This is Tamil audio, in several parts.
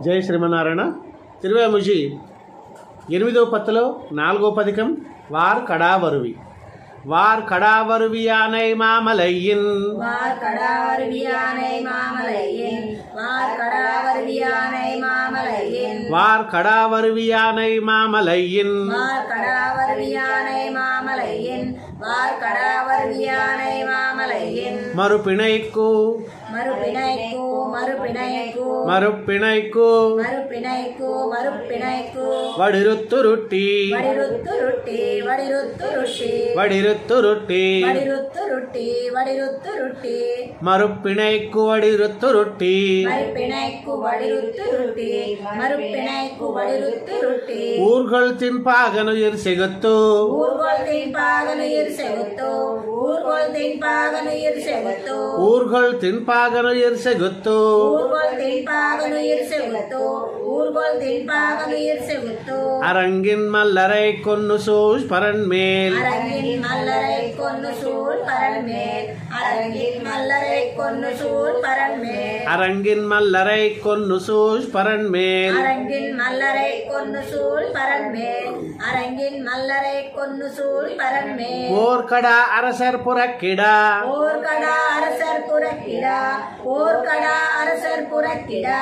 జై శ్రీమన్నారాయణ. తిరువేముజి 8వ పత్తులో 4వ పదికం వార్ కడావరువి. வார் கடாவருவியானை மாமலையின் வார் கடாவருவியானை மாமலையின் வார் கடாவருவியானை மாமலையின் வார் கடாவருவியானை மாமலையின் வார் கடாவருவியானை மாமலையின் வார் கடாவருவியானை மாமலையின் மறுபிணைக்கு மறுபிணைக்கு மறுபிணைக்கு மறுபிணைக்கு மறுபிணைக்கு மறுபிணைக்கு வடிருத்துருட்டி வடிருத்துருட்டி வடிருத்துருட்டி வடிருத்துருட்டி வடிருத்துருட்டி வடிருத்துருட்டி மறுபிணைக்கு வடிருத்துருட்டி மறுபிணைக்கு வடிருத்துருட்டி மறுபிணைக்கு வடிருத்துருட்டி ஊர்கள் தின்பாகனுயிர் செகுத்து ஊர்கள் தின்பாகனுயிர் செகுத்து ஊர்கள் தின்பாகனுயிர் செகுத்து ஊர்கள் தின்பாகனுயிர் செகுத்து ஊர்கள் தின்பாகனுயிர் செகுத்து ஊர்கள் தின்பாகனுயிர் செகுத்து அரங்கின் மல்லரை கொன்னு சூழ் பரன்மேல் அரங்கின் மல்லரை கொன்னு சூழ் பரன்மேல் அரங்கின் மல்லரை கொன்னு சூழ் பரன்மேல் அரங்கின் மல்லரை கொன்னு சூழ் பரன்மேல் அரங்கின் மல்லரை கொன்னு சூழ் பரன்மேல் அரங்கின் மல்லரை கொன்னு சூழ் பரன்மேல் போர்க்கடா அரசர் புறக்கிடா போர்க்கடா அரசர் புறக்கிடா போர்க்கடா அரசர் புறக்கிடா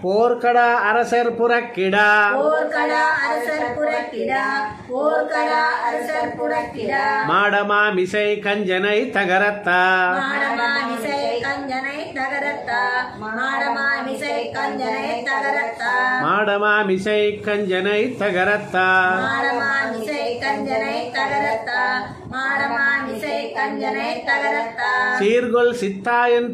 போர்க்கடா அரசர் புறக்கிடா போர்க்கடா அரசர் புறக்கிடா போர்க்கடா அரசர் புறக்கிடா மாடமாமிசை கஞ்சனை தகரத்தா மாடமாமிசை கஞ்சனை தகரத்தா மாடமாமிசை கஞ்சனை தகரத்தா மாடமாமிசை கஞ்சனை தகரத்தா மாடமாமிசை கஞ்சனை தகரத்தா மாடமாமிசை கஞ்சனை தகரத்தா சீர்கொள் சித்தாயன்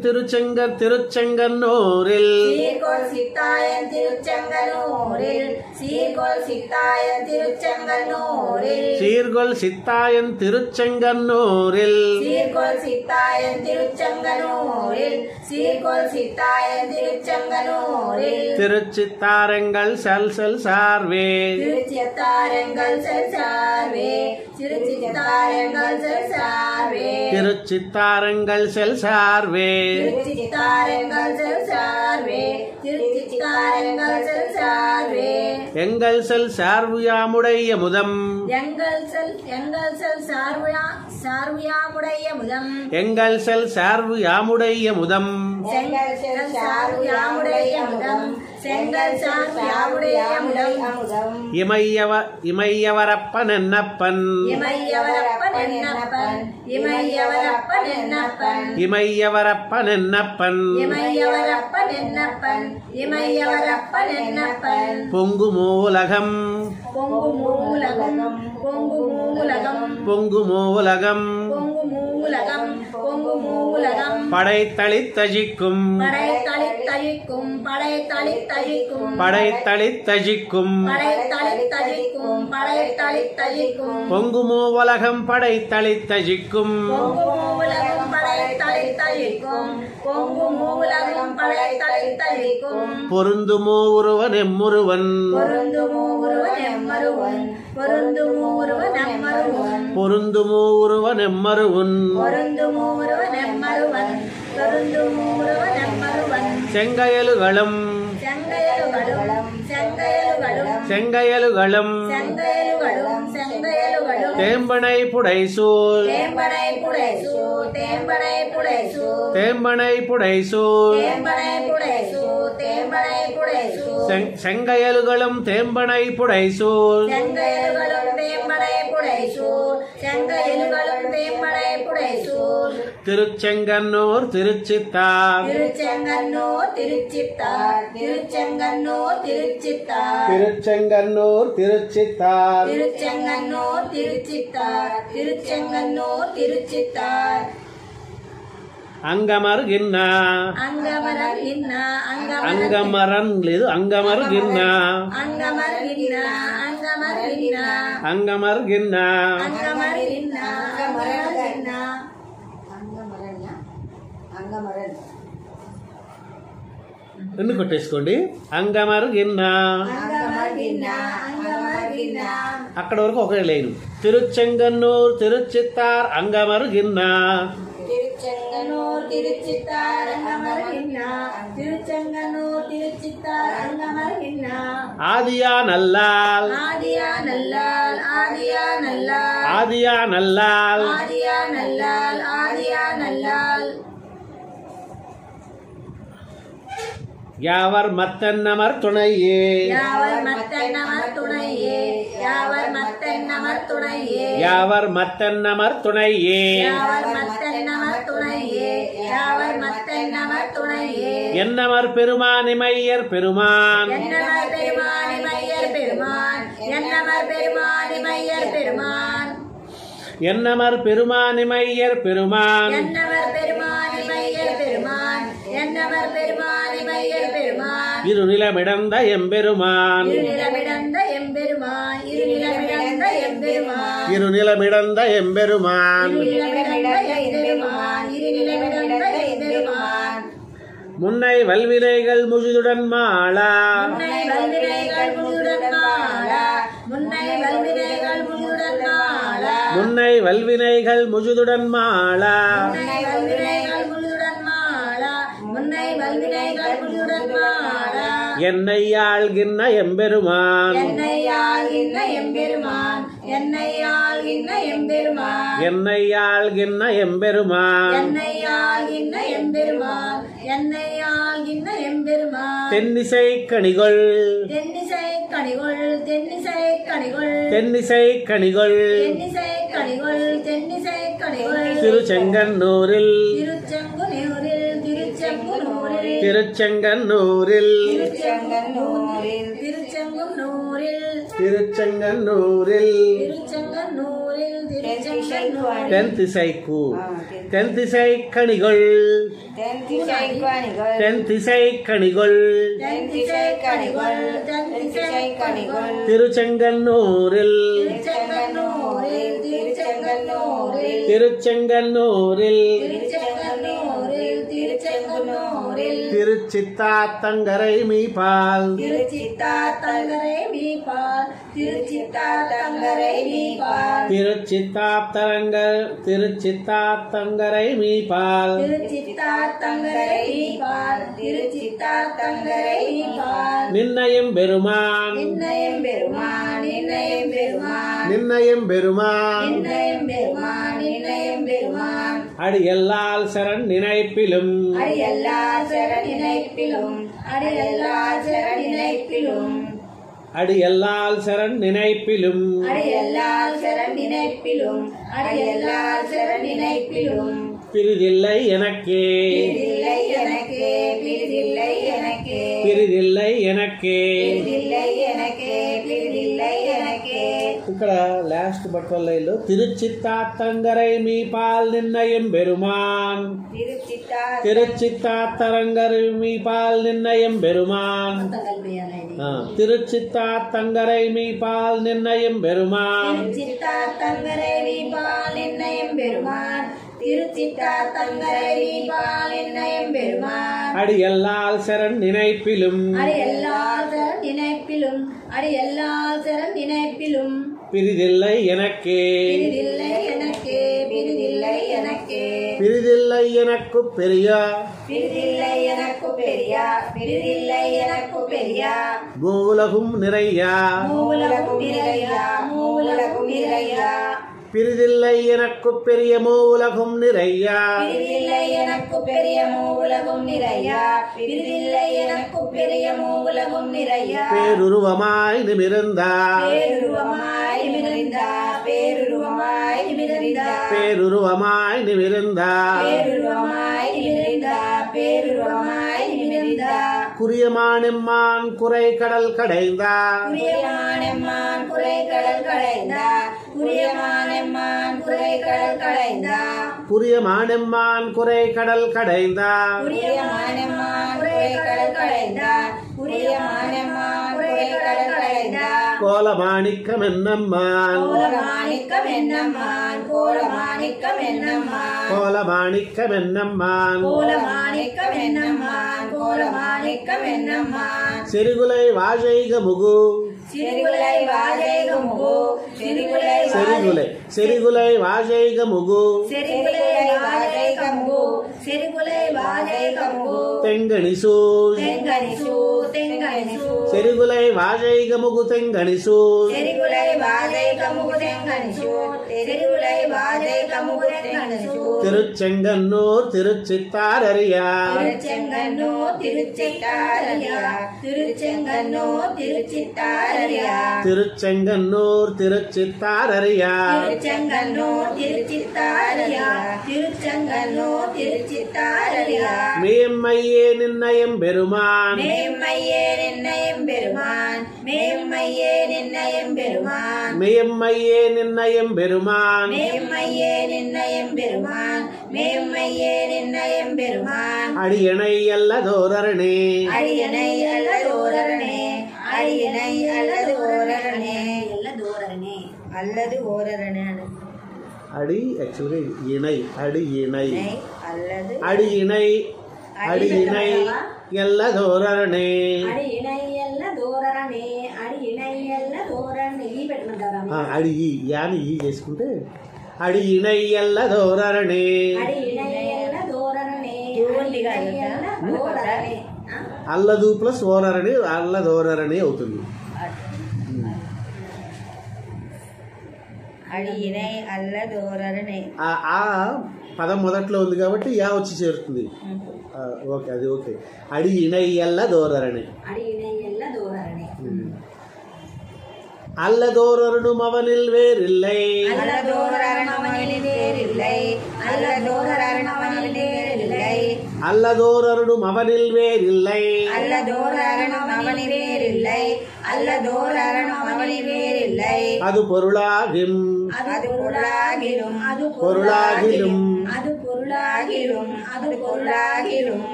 திருச்செங்கன்னூரில் சீர்கொள் சித்தாயன் திருச்செங்கனூரில் சீர்கொள் சித்தாயன் திருச்செங்கனூரில் சீர்கொள் சித்தாயன் திருச்செங்கன்னூரில் சீர்கொள் சித்தாயன் திருச்செங்கனூரில் சீர்கொள் சித்தாயன் திருச்செங்கனூரில் திருச்சித்தாரங்கள் சல்சல் சார்வே திருச்சித்தாரங்கள் செல்சார்வே திருச்சித்தாரங்கள் செல்சார்வே திருச்சித்தாரங்கள் செல் சார்வே திருச்சித்தாரங்கள் செல்சார்வே திருச்சித்தாரங்கள் செல்சார்வே எங்கள் செல் சார்வுயாமுடைய முதம் எங்கள் செல் சார்வியாமுடைய முதம் எங்கள் செல் சார்வுயாமுடைய முதம் செங்கல் செல் சார்வியாமுடைய முதம் செங்கல் சார்வியாமுடைய முதம் இமையவரப்பன் என்னப்பன் இமையவரப்பன் என்னப்பன் இமையவரப்பன் என்னப்பன் இமையவரப்பன் என்னப்பன் இமையவரப்பன் என்னப்பன் இமையவரப்பன் என்னப்பன் பொங்கு மூலகம் பொங்கு மூலகம் பொங்கு மூலகம் பொங்கு மூலகம் பொங்கு மூலகம் பொங்கு மூலகம் படைத்தளித்தஜிக்கும் படைத்தளித்தழிக்கும் படைத்தளித்தழிக்கும் படைத்தளித்தஜிக்கும் படைத்தளித்தழிக்கும் படைத்தளித்தழிக்கும் பொங்கு மூலகம் படைத்தளித்தஜிக்கும் பொங்கு மூலகம் படைத்தளித்தழிக்கும் பொங்கு மூலகம் படைத்தளித்தழிக்கும் பொருந்துமோ ஒருவன் எம்முருவன் பொருந்துமோ ஒருவன் எம்மருவன் பொருந்துமோ ஒருவன் எம்மருவன் பொருந்துமோ ஒருவன் எம்மருவன் பொருந்துமோ ஒருவன் எம்மருவன் பொருந்துமோ ஒருவன் எம்மருவன் செங்கயலுகளும் செங்கயலுகளும் செங்கயலுகளும் செங்கயலுகளும் செங்கயலுகளும் செங்கயலுகளும் தேம்பனை புடைசூல் தேம்பனை புடைசூ தேம்பனை புடைசூ தேம்பனை புடைசூல் தேம்பனை புடைசூ தேம்பனை புடைசூ செங்கயலுகளும் தேம்பனை புடைசூல் செங்கயலுகளும் தேம்பனை புடைசூ செங்கயலுகளும் தேம்பனை புடைசூ திருச்செங்கன்னூர் திருச்சித்தார் திருச்செங்கன்னூர் திருச்சித்தார் திருச்செங்கன்னூர் திருச்சித்தார் திருச்செங்கன்னூர் திருச்சித்தார் திருச்செங்கன்னூர் திருச்சித்தார் திருச்செங்கன்னூர் திருச்சித்தார் అంగమరుగిన్న అంగమరగిన్న అంగమరన్ లేదు అంగమరుగిన్న అంగమరగిన్న అంగమరగిన్న అంగమరుగిన్న అంగమరగిన్న అంగమరగిన్న రెండు కొట్టేసుకోండి అంగమరుగిన్న అంగమరగిన్న అంగమరగిన్న అక్కడ వరకు ఒకే లైన్ తిరుచెంగన్నూర్ తిరుచిత్తార్ అంగమరుగిన్న திருச்செங்கனூர் திருச்சித்தார் அங்கமர்கின்றார் திருச்செங்கனூர் திருச்சித்தார் அங்கமர்கின்றார் ஆதியா நல்லால் ஆதியா நல்லால் ஆதியா நல்லால் ஆதியா நல்லால் ஆதியா நல்லால் ஆதியா நல்லால் யாவர் மத்தன்னமர் துணையே யாவர் மத்தன்னமர் துணையே யாவர் மத்தன்னமர் துணையே யாவர் மத்தன்னமர் துணையே யாவர் மத்தன்னமர் துணையே யாவர் மத்தன்னமர் துணையே என்னமர் பெருமானிமையர் பெருமான் என்னமர் பெருமானி மையர் பெருமான் என்னமர் பெருமானி மையர் பெருமான் என்னமர் பெருமானிமையர் பெருமான் என்னமர் பெருமானி மையர் பெருமான் என்னமர் பெருமானி மையர் பெருமான் இருநிலமிடந்த எம்பெருமான் இருநிலமிடந்த எம்பெருமான் இருநிலமிடந்த எம்பெருமான் இருநிலமிடந்த எம்பெருமான் இருநிலமிடந்த எம்பெருமான் இருநிலமிடந்த எம்பெருமான் முன்னை வல்வினைகள் முழுதுடன் மாளா முன்னை வல்வினைகள் முழுதுடன் மாளா முன்னை வல்வினைகள் முழுதுடன் மாளா முன்னை வல்வினைகள் முழுதுடன் மாளா முன்னை வல்வினைகள் முழுதுடன் மாளா முன்னை வல்வினைகள் முழுதுடன் மாளா என்னை ஆள்கின்ற எம்பெருமான் என்னை ஆள்கின்ற எம்பெருமான் என்னை ஆள்கின்ற எம்பெருமான் என்னை ஆள்கின்ற எம்பெருமான் என்னை ஆள்கின்ற எம்பெருமான் என்னை ஆள்கின்ற எம்பெருமான் தென்னிசை கணிகொள் தென்னிசை கனிகொள் தென்னிசை கனிகொள் தென்னிசை கணிகொள் தென்னிசை கனிகொள் தென்னிசை கனிகொள் திருச்செங்கன்னூரில் திருச்செங்குனூரில் திருச்செங்குனூரில் திருச்செங்கன்னூரில் திருச்செங்கன்னூரில் திருச்செங்குனூரில் திருச்செங்கன்னூரில் திருச்செங்கன்னூரில் திருச்செங்கன்னூரில் தென்திசைக்கு தென்திசை கணிகொள் தென்திசை கனிகொள் தென்திசை கணிகொள் தென்திசை கனிகொள் தென்திசை கனிகொள் திருச்செங்கன்னூரில் திருச்செங்கன்னூரில் திருச்செங்கன்னூரில் திருச்செங்கன்னூரில் திருச்செங்கன்னூரில் திருச்செங்கன்னூரில் திருச்சித்தாத்தங்கரை மீபால் திருச்சித்தா தங்கரை மீபால் திருச்சித்தா தங்கரை மீபால் திருச்சித்தாத்தங்கரை மீபால் திருச்சித்தா தங்கரை மீபால் திருச்சித்தா தங்கரை மீபால் நின்னயம் பெருமான் நின்னயம் பெருமான் நின்னயம் பெருமான் நின்னயம் பெருமான் நின்னயம் பெருமான் நின்னயம் பெருமான் அடியல்லால் சரண் நினைப்பிலும் அடியல்லா சரண் நினைப்பிலும் அடியல்லா சரண் நினைப்பிலும் அடியல்லால் சரண் நினைப்பிலும் அடியல்லால் சரண் நினைப்பிலும் அடியல்லால் சரண் நினைப்பிலும் பிரிதில்லை எனக்கே பிரிதில்லை எனக்கே பிரிதில்லை எனக்கே பிரிதில்லை எனக்கே பிரிதில்லை எனக்கே பிரிதில்லை எனக்கே ఇక్కడ లాస్ట్ బట్టల్లో తిరుచిత్తాత్తంగరై మీ పాల్ నిర్ణయం బెరుమాన్ திருச்சித்தா తిరుచిత్తాత్తరంగరై మీ పాల్ నిర్ణయం బెరుమాన్ తిరుచిత్తాత్తంగరై మీ పాల్ నిర్ణయం బెరుమాన్ திருச்சித்தா தங்கரை வீபால் நிர்ணயம் பெருமான் திருச்சித்தா தங்கரை வீபால் நிர்ணயம் பெருமான் அடியல்லால் சரண் நினைப்பிலும் அடியல்லால் சரண் நினைப்பிலும் அடியல்லால் சரண் நினைப்பிலும் பிரிதில்லை எனக்கே பிரிதில்லை எனக்கே பிரிதில்லை எனக்கே பிரிதில்லை எனக்கு பெரிய பிரிதில்லை எனக்கு பெரியா பிரிதில்லை எனக்கு பெரியா மூலகும் நிறையா மூலகும் நிறையா மூலகும் நிறையா பிரிதில்லை எனக்கு பெரிய மூலகும் நிறையா பிரிதில்லை எனக்கு பெரிய மூலகும் நிறையா பிரிதில்லை எனக்கு பெரிய மூலகும் நிறையா பேருருவமாய் நிமிர்ந்தா பேருருவமாய் நிமிர்ந்தா பேருருவமாய் நிமிர்ந்தா பேருருவமாய் நிமிர்ந்தா பேருருவமாய் நிமிர்ந்தா பேருருவமாய் நிமிர்ந்தா குறியமானெம்மான் குறை கடல் கடைந்தா குரியமானெம்மான் குறை கடல் கடைந்தா குரியமானெம்மான் குறை கடல் கடைந்தா குறியமானெம்மான் குறை கடல் கடைந்தா குரியமானெம்மான் குறை கடல் கடைந்தா குரியமானெம்மான் குறை கடல் கடைந்தா கோலமாணிக்கம் என்னம்மான் கோலமாணிக்கம் என்னம்மான் கோலமாணிக்கம் என்னம்மான் கோலமாணிக்கம் என்னம்மான் கோலமாணிக்கம் என்னம்மான் கோலமாணிக்கம் என்னம்மான் சிறுகுலை வாழைக முகு சிறுகுலை வாஜைக முகு செரிகுலை வாஜைக முகு தெங்கணிசு செரிகுலை வாஜைக முகு தெங்கணிசு திருச்செங்கன்னூர் திருச்சித்தாரறியா திருச்செங்கன்னூர் திருச்சித்தாரறியா மேம்மையே நிர்ணயம் பெருமான் மேம்மையே நிர்ணயம் பெருமான் மேம்மையே நிர்ணயம் பெருமான் அடியனை அல்லதோரரணே அல்லது ஓரரணே அடி ஆக்சுவலி இணை அடி இணை அடி இணை அடி இணை ಎಲ್ಲದೋರಣೆ అడి యాని ఈ చేసుకుంటే అడి ఇణై ఎల్లదోరణే అల్లదు ప్లస్ ఓరరణి అల్లదోరణి అవుతుంది. ఆ పదం మొదట్లో ఉంది కాబట్టి యా వచ్చి చేరుతుంది. ఓకే అది ఓకే. అడి ఇణై ఎల్లదోరణి அல்லதோரனும் அவனில் வேறில்லை அல்லதோரனும் அவனில் வேறில்லை அது பொருளாகும் பொருளாகிலும்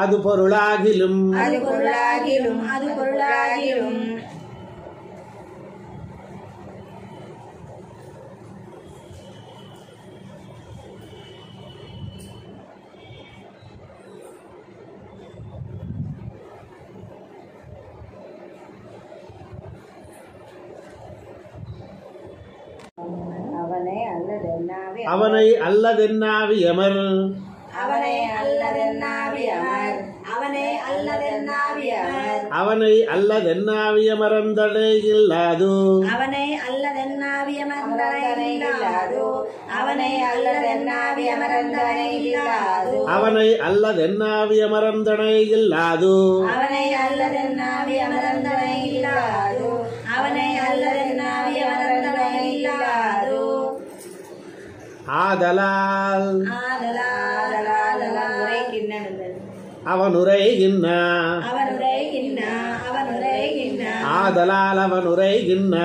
அது பொருளாகிலும் அவனை அல்லதென்னாவியமர் அவனை அல்லதென்னாவியமரந்தடை இல்லாது அவனை அல்லதென்னாவியமரந்தடை இல்லாது ஆதலால் அவனுரைகின்ன ஆதலால் அவனுரைகின்ன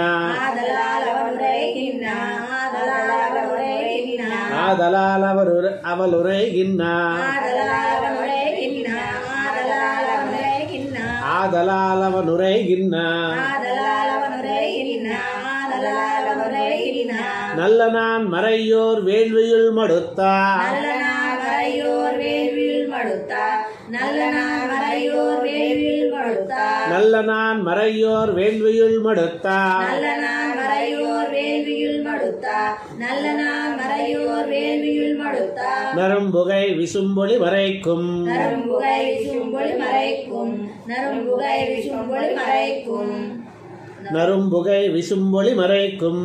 ஆதலால் அவளுரைகின்ன ஆதலால் அவனுரைகின்ன நல்ல நான் மறையோர் வேள்வியுள் மடுத்தா நல்ல நான் மறையோர் வேள்வியுள் மடுத்தா நரம்புகை விசும்பொலி மறைக்கும் நரும்புகை விசும்பொலி மறைக்கும்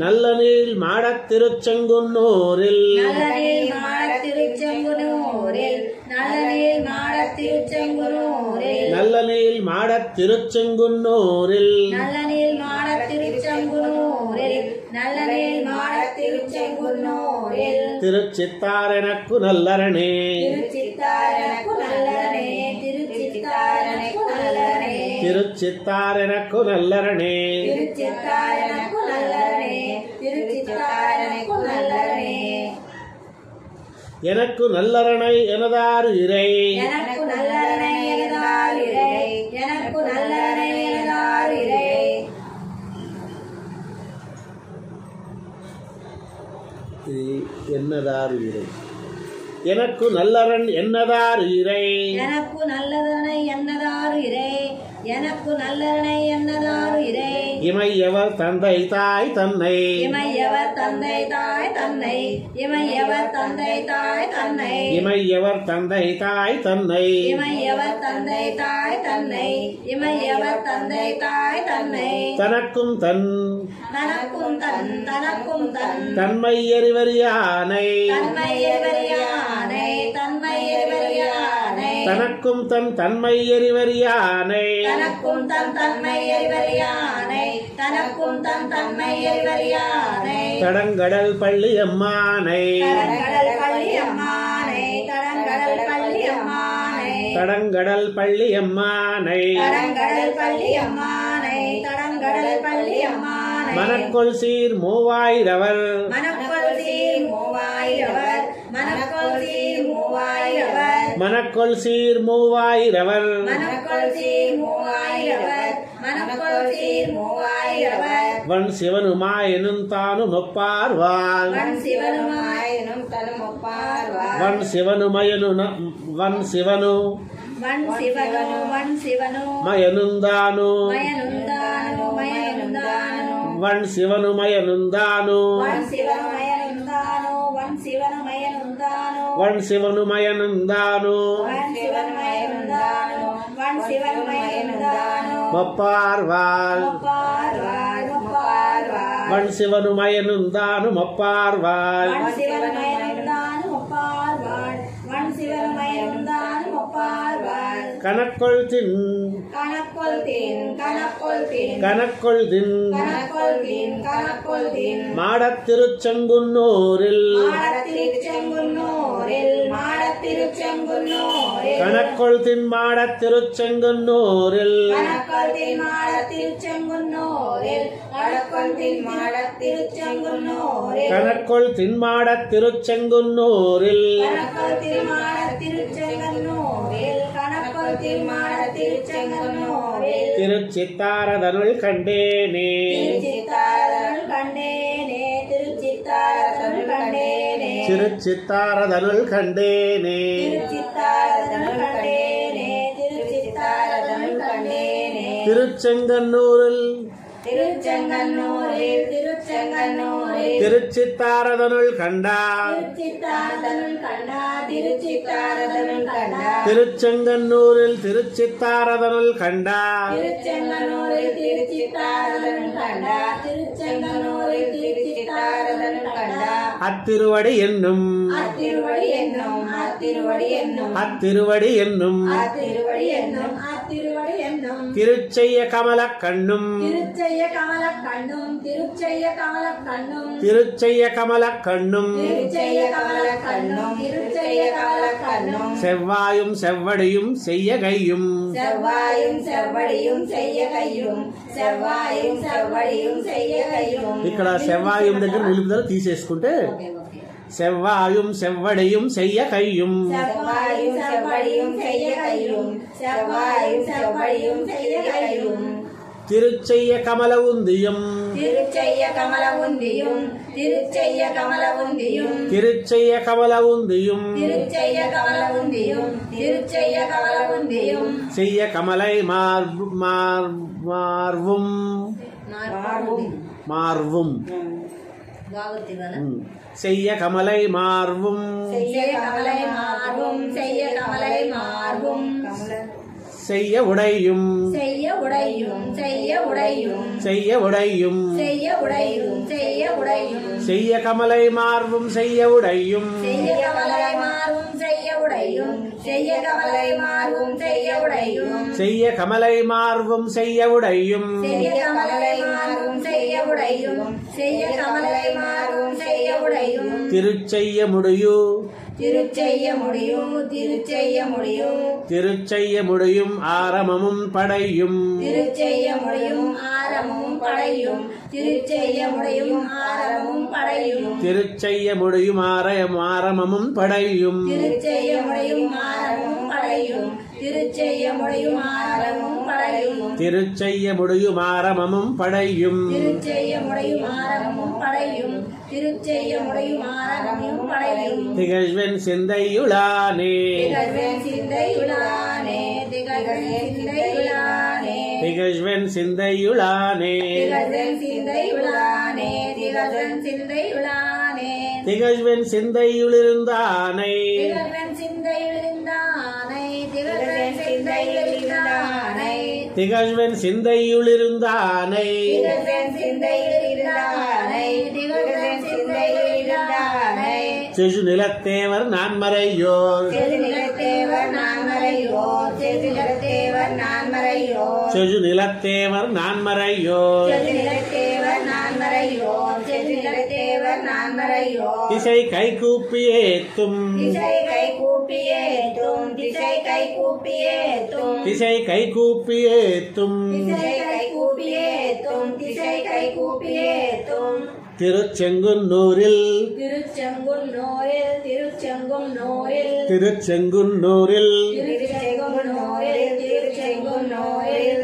நல்ல நீள் மாடத் திருச்செங்குன்னூரில் நல்ல நீள் மாடத் திருச்செங்குன்னூரில் திருச்சித்தாரனக்கு நல்லரணே திருச்சித்தாரனக்கு நல்லரணே எனக்கு நல்லரணை எனதாறு இறை என்னதாறு இறை எனக்கு நல்லரன் என்னதார் இறை எனக்கு நல்லதனை என்னதாரு இறை எனக்கு நல்லதனை என்னதாரு இறை இமையவர் தந்தை தாய் தன்னை இமையவர் தந்தை தாய் தன்னை இமையவர் தந்தை தாய் தன்னை இமையவர் தந்தை தாய் தன்னை இமையவர் தந்தை தாய் தன்னை இமையவர் தந்தை தாய் தன்னை தனக்கும் தன் தனக்கும் தன் தனக்கும் தன் தன்மை எறிவறியானை தன்மை எறிவறியானை தன்மை எறிவறியானை தனக்கும் தன் தன்மை எறிவறியானை தனக்கும் தன் தன்மை எறிவறியானை தனக்கும் தன் தன்மை எறிவறியானை தடங்கடல் பள்ளியம்மானை தடங்கடல் பள்ளியம்மானை தடங்கடல் பள்ளியம்மானை தடங்கடல் பள்ளியம்மானை தடங்கடல் பள்ளியம்மானை தடங்கடல் பள்ளியம்மானை மனக்கொள் சீர் மூவாயிரவர் மனக்கொள் சீர் மூவாயிரவர் மனக்கொள் சீர் மூவாயிரவர் மனக்கொள் சீர் மூவாயிரவர் மனக்கொள் சீர் மூவாயிரவர் மனக்கொள் சீர் மூவாயிரவர் வன் சிவனுமாயனும் தானும் ஒப்பார்வாள் வன் சிவனுமாயனும் தனும் ஒப்பார்வார் வன் சிவனுமயனு வன் சிவனு வன் சிவனு வன் சிவனு மயனுந்தானு மயனுந்தானு மயனுந்தானு வன் சிவனுமயனுந்தானு வன் சிவனுமயனுந்தானு வன் சிவனுமயனுந்தானு வன் சிவனுமயனுந்தானு வன் சிவனுமயனுந்தானு வன் சிவனுமயனுந்தானு ஒப்பார்வாள் ஒப்பார்வார் ஒப்பார்வார் வன் சிவனுமயனுந்தானு ஒப்பார்வாள் வன் சிவனுமயனுந்தானு ஒப்பார்வார் வன் சிவனுமயனுந்தானு ஒப்பார்வார் கணக்கொள் தின் கணக்கொள் தின் கணக்கொள் தின் கணக்கொள் தின் கணக்கொள் தின் கணக்கொள் தின் மாடத்திருச்செங்குன்னூரில் மாடத்திருச்செங்குன்னூரில் மாடத்திருச்செங்குன்னூரில் கணக்கொள் தின் மாடத்திருச்செங்குன்னூரில் கணக்கொள் தின் மாடத்திருச்செங்குன்னூரில் கணக்கொள் தின் மாடத்திருச்செங்குன்னூரில் கணக்கொள் தின் மாடத்திருச்செங்குன்னூரில் கணக்கொள் தின் மாடத்திருச்செங்குன்னூரில் கணக்கொள் தின் மாடத்திருச்செங்குன்னூரில் திருச்சித்தாரதனுள் கண்டேனே திருச்சித்தாரதனுள் கண்டேனே திருச்சித்தாரதனுள் கண்டேனே திருச்சித்தாரதனுள் கண்டேனே திருச்சித்தாரதனுள் கண்டேனே திருச்சித்தாரதனுள் கண்டேனே திருச்செங்கன்னூரில் திருச்செங்கன்னூரில் திருச்செங்கன்னூரில் திருச்சித்தாரதனுள் கண்டா திருச்சித்தாரதனுள் கண்டா திருச்சித்தாரதனுள் கண்டா திருச்செங்கன்னூரில் திருச்சித்தாரதனுள் கண்டா திருச்செங்கன்னூரில் திருச்சித்தாரதனுள் கண்டா திருச்செங்கன்னூரில் திருச்சித்தாரதனுள் கண்டா அத்திருவடி என்னும் அத்திருவடி என்னும் அத்திருவடி என்னும் அத்திருவடி என்னும் அத்திருவடி என்னும் அத்திருவடி என்னும் திருச்செய்ய கமல கண்ணும் திருச்செய்ய கமல கண்ணும் திருச்செய்ய கமல கண்ணும் திருச்செய்ய கமல கண்ணும் திருச்செய்ய கமல கண்ணும் திருச்செய்ய கமல கண்ணும் செவ்வாயும் செவ்வடியும் செய்ய கையும் செவ்வாயும் செவ்வடியும் செய்ய கையும் செவ்வாயும் செவ்வடியும் செய்ய கையும் ఇక్కడ సెవ్వాయం దగ్గర నిలుపుదల తీసేసుకుంటే செவ்வாயும் செவ்வடியும் செய்ய கையும் செவ்வாயும் செவ்வடியும் செய்ய கையும் செவ்வாயும் செவ்வடியும் செய்ய கையும் திருச்செய்ய கமல உந்தியும் திருச்செய்ய கமல உந்தியும் திருச்செய்ய கமல உந்தியும் திருச்செய்ய கமல உந்தியும் திருச்செய்ய கமல உந்தியும் திருச்செய்ய கமல உந்தியும் செய்ய கமலை மார்வும் மார்வும் செய்ய கமலை மார்வும் செய்ய கமலை மார்வும் செய்ய கமலை மார்வும் செய்ய உடையும் செய்ய உடையும் செய்ய உடையும் செய்ய உடையும் செய்ய உடையும் செய்ய உடையும் செய்ய கமலை மார்வும் செய்ய உடையும் செய்ய கமலை மார்வும் செய்ய உடையும் செய்ய கமலை மார்வும் செய்ய உடையும் செய்ய கமலை மார்வும் செய்ய உடையும் செய்ய கமலை மார்வும் செய்ய உடையும் செய்ய கமலை மார்வும் செய்ய உடையும் திருச்செய்ய முடியு திருச்செய்ய முடியும் திருச்செய்ய முடியும் திருச்செய்ய முடியும் ஆரமமும் படையும் திருச்செய்ய முடியும் ஆரமும் படையும் திருச்செய்ய முடியும் ஆரமும் படையும் திருச்செய்ய முடியும் ஆரமமும் படையும் திருச்செய்ய முடியும் ஆரமும் படையும் திருச்செய்ய முடியும் ஆரமும் படையும் திருச்செய்ய முடியும் ஆரமமும் படையும் திருச்செய்ய முடியும் ஆரமும் படையும் படையும் திருச்செய்ய முடையும் ஆரகமும் படையும் திகழ்வென் சிந்தையுளானே திகழ்வென் சிந்தையுளானே திகழ்வென் சிந்தையுளானே திகழ்வென் சிந்தையுளானே திகழ்வென் சிந்தையுளானே திகழ்வென் சிந்தையுளானே திகழ்வென் சிந்தையுளிருந்தானை திகழ்வென் சிந்தையுளிருந்தானை திகழ்வென் சிந்தையுளிருந்தானை திகழ்வென் சிந்தையுளிருந்தானை திகழ்வென் சிந்தையுளிருந்தானை திகழ்வென் சிந்தையுளிருந்தானை செஜு நிலத்தேவர் நான்மறையோர் செது நிலத்தேவர் நான்மறையோர் செது நிலத்தேவர் நான்மறையோர் செஜு நிலத்தேவர் நான்மறையோர் செது நிலத்தேவர் நான்மறையோர் செது நிலத்தேவர் நான்மறையோர் திசை கைகூப்பியேத்தும் திசை கை கூப்பியேத்தும் திசை கை கூப்பியேத்தும் திசை கைகூப்பியேத்தும் திசை கை கூப்பியேத்தும் திசை கை கூப்பியேத்தும் திருச்செங்குன்னூரில் திருச்செங்குன்னூரில் திருச்செங்குன்னூரில் திருச்செங்குன்னூரில் திருச்செங்குன்னூரில் திருச்செங்குன்னூரில்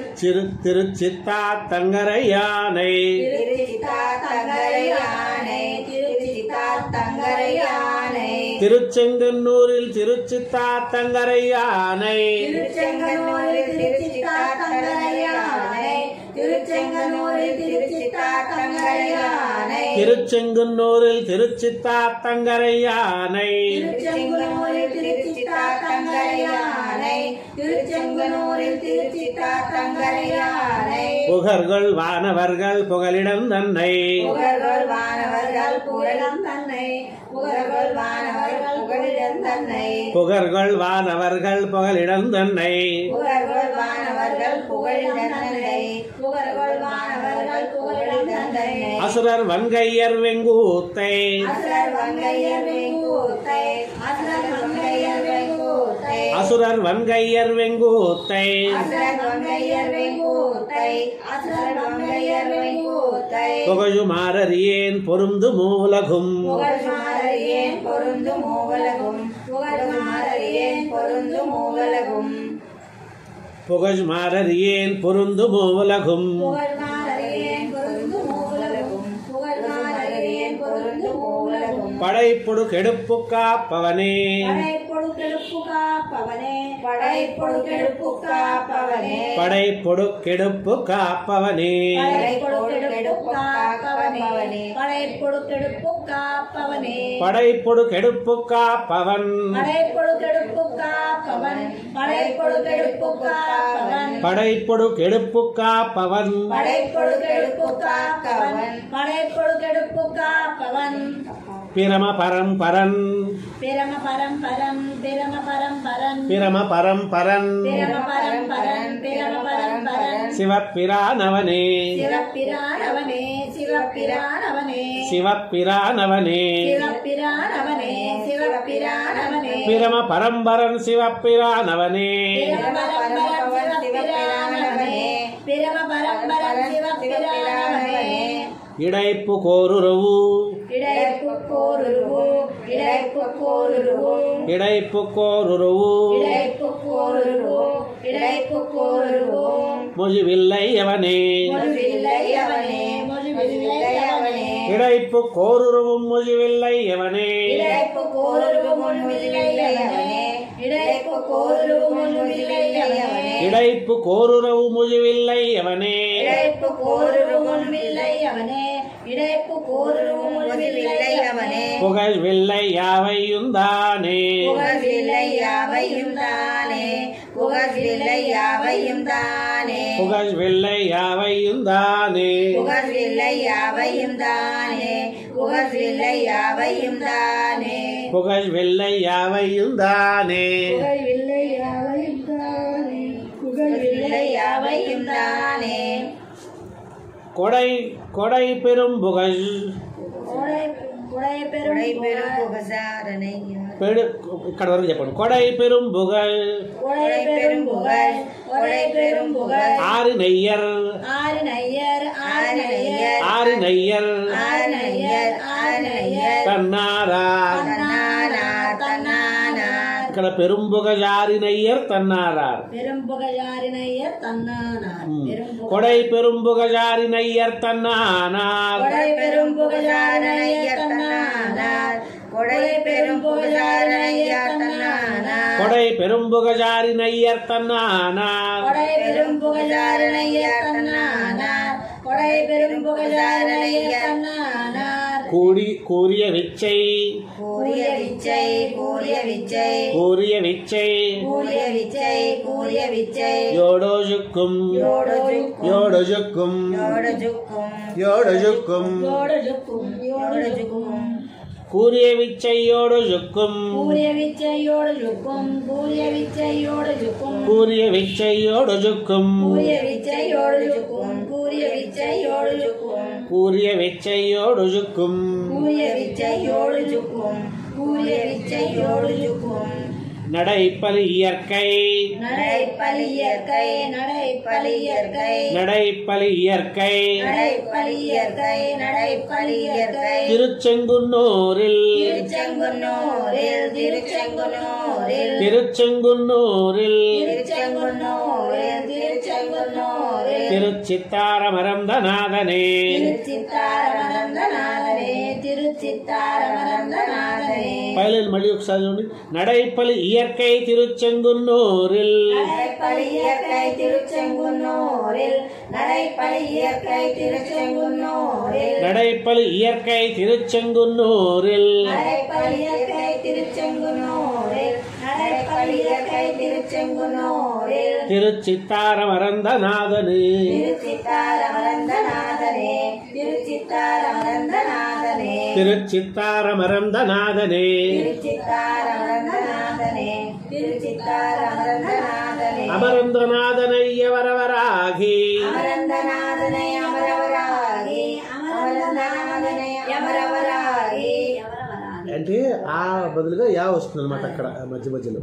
திருச்சித்தா தங்கரையானை திருச்சித்தா தங்கரையானை திருச்சித்தா தங்கரையானை திருச்செங்கன்னூரில் திருச்சித்தா தங்கரையானை திருச்செங்கனூரில் திருச்சித்தா தங்கரையானை திருச்செங்கனூரில் திருச்சித்தா தங்கரையானை திருச்செங்குன்னூரில் திருச்சித்தா தங்கரையானை திருச்செங்கனூரில் திருச்சித்தா தங்கரையானை திருச்செங்கனூரில் திருச்சித்தா தங்கரையானை புகர்கள் வானவர்கள் புகலிடம் தன்னை புகழ்கள் வானவர்கள் புகழிடம் தன்னை புகழ்கள் வானவர்கள் புகழிடம் தன்னை புகர்கள் வானவர்கள் புகலிடம் தன்னை புகழ்கள் வானவர்கள் புகழிடம் தன்னை புகழ்கள் வானவர்கள் புகழிடம் தன்னை அசுரர் வன்கையர் வெங்கூத்தை அசுரர் வங்கையர் வெங்கூத்தை அசுரர் வங்கையர் வெங்கூத்தை அசுரர் வன்கையர் வெங்கூத்தை அசுரர் வங்கையர் வெங்கூத்தை அசுரர் வங்கையர் வெங்கூத்தை புகழுமாறறியேன் பொருந்து மூலகும் புகழ் மாறியேன் பொருந்து மூவலகும் புகழ் மாறியேன் பொருந்து மூவலகும் புகழுமாறறியேன் பொருந்து மூலகும் புகழ் மாறியேன் பொருந்து மூவலகும் புகழ் மாறியேன் பொருந்து மூவலகும் படைப்பொடு கெடுப்பு காப்பவனே படைப்பொடு கெடுப்பு காப்பவனே படைப்பொடு கெடுப்பு காப்பவனே படைப்பொடு கெடுப்பு காப்பவனே படைப்பொடு கெடுப்பு காப்பவனே படைப்பொடு கெடுப்பு காப்பவனே படைப்பொடு கெடுப்பு காப்பவன் படைப்பொடு கெடுப்பு காப்பவன் படைப்பொடு கெடுப்பு காப்பவன் படைப்பொடு கெடுப்பு காப்பவன் படைப்பொடு கெடுப்பு காப்பவன் படைப்பொடு கெடுப்பு காப்பவன் பிரம பரம்பரன் பிரம பரம்பரன் பிரம பரம்பரன் பிரம பரம்பரன் பிரம பரம்பரன் பிரம பரம்பரன் சிவப்பிரானவனே சிவப்பிரானவனே சிவப்பிரானவனே சிவப்பிரானவனே சிவப்பிரானவனே சிவப்பிரானவனே பிரம பரம்பரன் சிவப்பிரானவனே பிரம பரம்பரன் சிவப்பிரானவனே பிரம பரம்பரன் சிவப்பிரானவனே இடைப்பு கோருருவு இடைப்பு கோருருவு இடைப்பு கோருருவு இடைப்பு கோருருவு இடைப்பு கோருருவு இடைப்பு கோருருவு முஜிவில்லை அவனே முழுவில்லை அவனே முழுவில்லை அவனே இடைப்பு கோருருவும் முஜிவில்லை அவனே இடைப்பு கோருருவு முழுவில்லை அவனே இடைப்பு கோருருவு முழுவில்லை அவனே இடைப்பு கோருருவு முஜிவில்லை அவனே இடைப்பு கோருருவு முழுவில்லை அவனே இடைப்பு கோருருவு முழுவில்லை அவனே புகழ் வில்லை யாவையுந்தானே புகழ்வில்லை யாவையும் தானே புகழ்வில்லை யாவையும் தானே புகழ் வில்லை யாவையுந்தானே புகழ்வில்லை யாவையும் தானே புகழ்வில்லை யாவையும் தானே புகழ் வில்லை யாவையுந்தானே புகழ்வில்லை யாவையும் தானே புகழ்வில்லை யாவையும் தானே கொடை கொடை பெரும் புகழ் கொடை பெரும் புகழ் பெடு ఇక్కడ వరకు చెప్పండి కొడై పెரும் புகழ் கொடை பெரும் புகழ் கொடை பெரும் புகழ் ஆறு நெய்யர் ஆறு நையர் ஆறு நையர் ஆறு நெய்யர் ஆறு நையர் ஆறு நையர் கண்ணாரா தன்னானா தன்னானா ఇక్కడ பெரும்புகழாரினையர் தன்னாரார் பெரும்புகழாரினையர் தன்னானார் கொடை பெரும்புகழாரினையர் தன்னானார் கொடை பெரும்புகழாரினையர் தன்னானார் கொடை பெரும்புகழாரினையர் தன்னானார் கொடை பெரும்புகழாரினையர் தன்னானார் கொடை பெரும்புகழாரினையர் தன்னானார் கொடை பெரும்புகழாரினையர் தன்னானார் கூறிய விச்சை கூறிய விச்சை கூறிய விச்சை கூறிய விச்சை கூறிய விச்சை கூறிய விச்சை யோடோஜுக்கும் யோடோஜுக்கும் யோடோஜுக்கும் யோடோஜுக்கும் யோடோஜுக்கும் யோடோஜுக்கும் யோடோஜுக்கும் கூறிய விச்சையோடோஜுக்கும் கூறிய விச்சையோடோஜுக்கும் கூறிய விச்சையோடோஜுக்கும் கூறிய விச்சையோடோஜுக்கும் கூறிய விச்சையோடோஜுக்கும் கூறிய விச்சையோடோஜுக்கும் கூறிய விச்சையோடோஜுக்கும் கூறிய விச்சையோடோஜுக்கும் கூறிய விச்சையோடோஜுக்கும் நடைப்பலி இயற்கை நடைப்பலி இயற்கை நடைப்பலி இயற்கை நடைப்பலி இயற்கை நடைப்பலி இயற்கை நடைப்பலி இயற்கை திருச்செங்குன்னூரில் திருச்செங்குன்னூரில் திருச்செங்குன்னூரில் திருச்செங்குன்னூரில் திருச்செங்குன்னூரில் திருச்செங்குன்னூரில் திருச்சித்தாரமரந்தநாதனே திருச்சித்தாரமரந்தநாதனே திருச்சித்தாரமரந்தநாதனே பயிலில் மொழி ఒకసారి చూడండి நடைப்பலி இயற்கை திருச்செங்குன்னூரில் நடைப்பலி இயற்கை திருச்செங்குன்னூரில் நடைப்பலி இயற்கை திருச்செங்குன்னூரில் நடைப்பலி இயற்கை திருச்செங்குன்னூரில் நடைப்பலி இயற்கை திருச்செங்குன்னூரில் நடைப்பலி இயற்கை திருச்செங்குன்னூரில் திருச்சித்தாரமரந்தநாதனே திருச்சித்தாரமரந்தநாதனே திருச்சித்தாரமரந்தநாதனே திருச்சித்தாரமரந்தநாதனே திருச்சித்தாரமரந்தநாதனே திருச்சித்தாரமரந்தநாதனே அமரந்தநாதனையவரவராகி அமரந்தநாதனை அமரவராகி அமரந்தநாதனை అమరవరాగి అంటే ఆ బదులుగా యా వస్తుంది అన్నమాట అక్కడ మధ్య మధ్యలో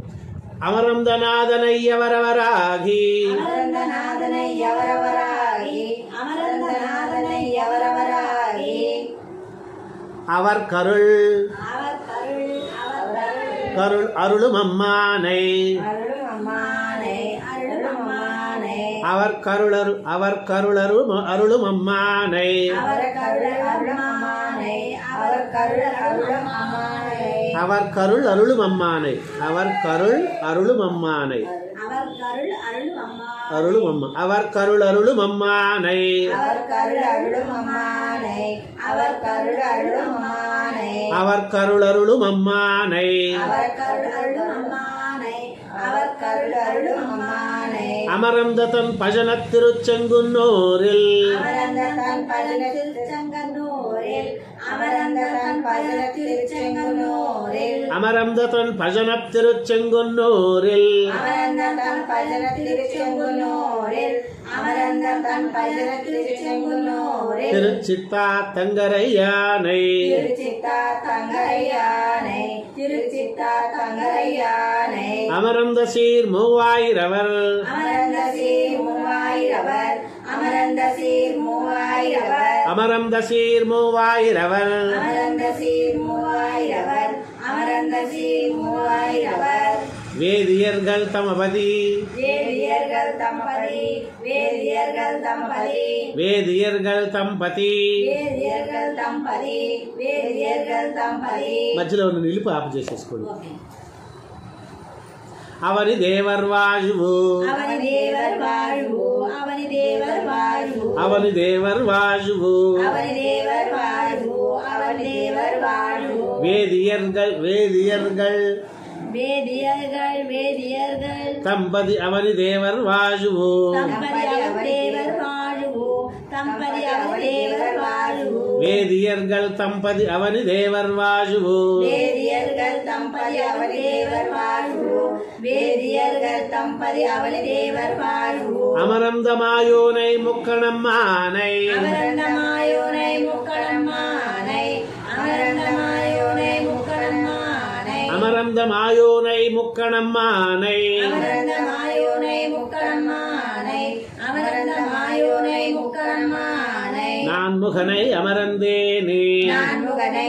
అమరందనాథనయ్యవరవరాగి అమరందనాథనయ్యవరవరాగి అమరందనాథనయ్యవరవరాగి அவர் கருள் கருள் அருளுமம்மானை அவர் கருளரு அவர் கருளரு அருளுமம்மானை அவர் கருள் அருளுமம்மானை அவர் கருள் அருளுமம்மானை அருளுமம்மா அவர் கருள் அருளுமம்மானை அவர் கருள் அருளுமம்மானை அமரந்ததன் பஜன திருச்செங்குன்னூரில் அமரந்ததன் பஜன திருச்செங்குன்னூரில் திருச்சித்தா தங்கரையானை அமரந்த சீர் மூவாயிரவர் அமரந்த சீர் மூவாயிரவர் வேதியர்கள் தமபதி வேதியர்கள் தம்பதி మధ్యలో ఉన్న నిలిపి ఆపు చేసేసుకోండి అవని దేవర్ వాయువు అవని దేవర్ వాయువు வேதியர்கள் தம்பதி அவனி தேவர் வாயுவு வேதியர்கள் தம்பதி அவனி தேவர் வாயுவு அமரந்தமாயோனை முக்கணம்மானை அமரந்தமாயோனை முக்கணம்மானை நான் முகனை அமரந்தேனே நான் முகனை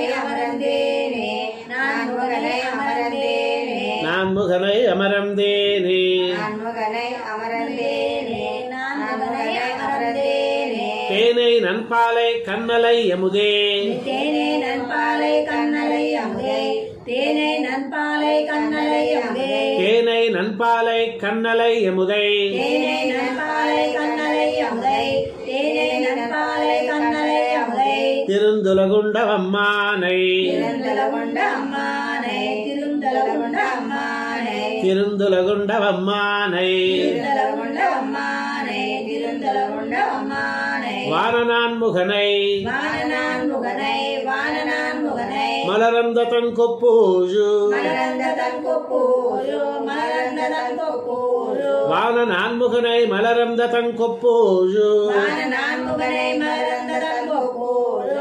நான்முகனை அமரந்தேனே நான்முகனை அமரந்தேனே நான்முகனை அமரந்தேனே தேனை நன்பாலை கண்ணலை அமுதே தேனை நன்பாலை கண்ணலை அமுதே தேனை நன்பாலை கண்ணலை அமுதே தேனை நன்பாலை கண்ணலை அமுதை தேனை நன்பாலை கண்ணலை அமுதை தேனை நன்பாலை கண்ணலை அமுதை திருந்துலகுண்டவம்மானை திருந்தலகுண்ட அம்மானை திருந்தலகுண்ட அம்மானை திருந்துலகுண்டவம்மானை திருந்தலகுண்ட அம்மானை திருந்தலகுண்ட அம்மானை வானநான்முகனை வானநான்முகனை வானநான்முகனை மலரந்த தன் கொப்பூஜு மலரந்த தன் கொப்பூரு மலரந்த தன் கொப்பூரு வானநான்முகனை மலரந்த தன் கொப்பூஜு வானநான்முகனை மலரந்த தன் கொப்பூரு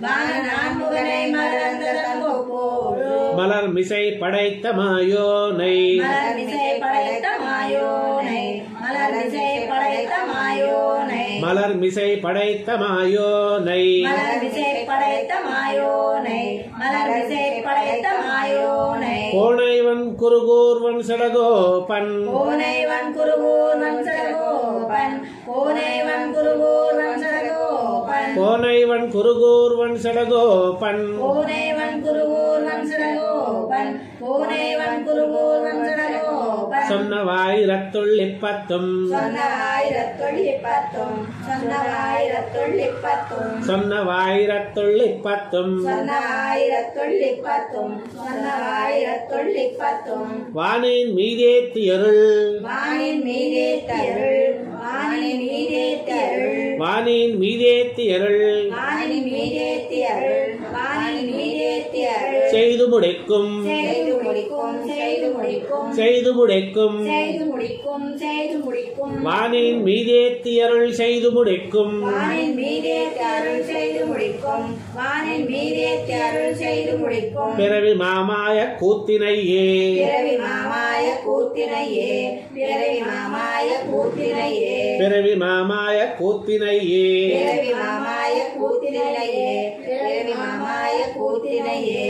வானநான்முகனை மலரந்த தன் கொப்பூரு மலர் மிசை படைத்த மாயோனை மலர் மிசை படைத்த மாயோனை மலர் மிசை படைத்த மாயோனை மலர் மிசை படைத்த மாயோனை மலர் மிசை படைத்த மாயோனை மலர் மிசை படைத்த மாயோனை கோணைவன் குருகூர்வன் சடகோபன் கோனைவன் குருகூர்வன் சடகோபன் கோனைவன் குருகூர்வன் சடகோபன் கோணைவன் குருகூர்வன் சடகோபன் கோனைவன் குருகூர்வன் சடகோபன் கோனைவன் குருகூர்வன் சடகோபன் சொன்னவாயிரத்துள்ளிப்பத்தும் சொன்னவாயிரத்துள்ளிப்பத்தும் சொன்னவாயிரத்துள்ளிப்பத்தும் சொன்னவாயிரத்துள்ளிப்பத்தும் சொன்னவாயிரத்துள்ளிப்பத்தும் சொன்னவாயிரத்துள்ளிப்பத்தும் வானின் மீதேத்தியருள் வானின் மீதே தருள் வானின் மீதே தருள் வானின் மீதேத்தியருள் வானின் மீதே தருள் வானின் மீதே தருள் செய்து முடிக்கும் செய்து முடிக்கும் செய்து முடிக்கும் செய்து முடிக்கும் செய்து முடிக்கும் செய்து முடிக்கும் வானின் மீதேத்தியருள் செய்து முடிக்கும் வானின் மீதே தருள் செய்து முடிக்கும் வானின் மீதே தருள் செய்து முடிக்கும் பிறவி மாமாய கூத்தினையே பிறவி மாமாய கூத்தினையே பிறவி மாமாய கூத்தினையே பிறவி மாமாய கூத்தினையே பிறவி மாமாய கூத்தினையே பிறவி மாமாய கூத்தினையே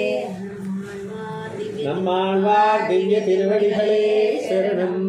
நம்மாழ்வார் திவ்ய திருவடிகளே சரணம்.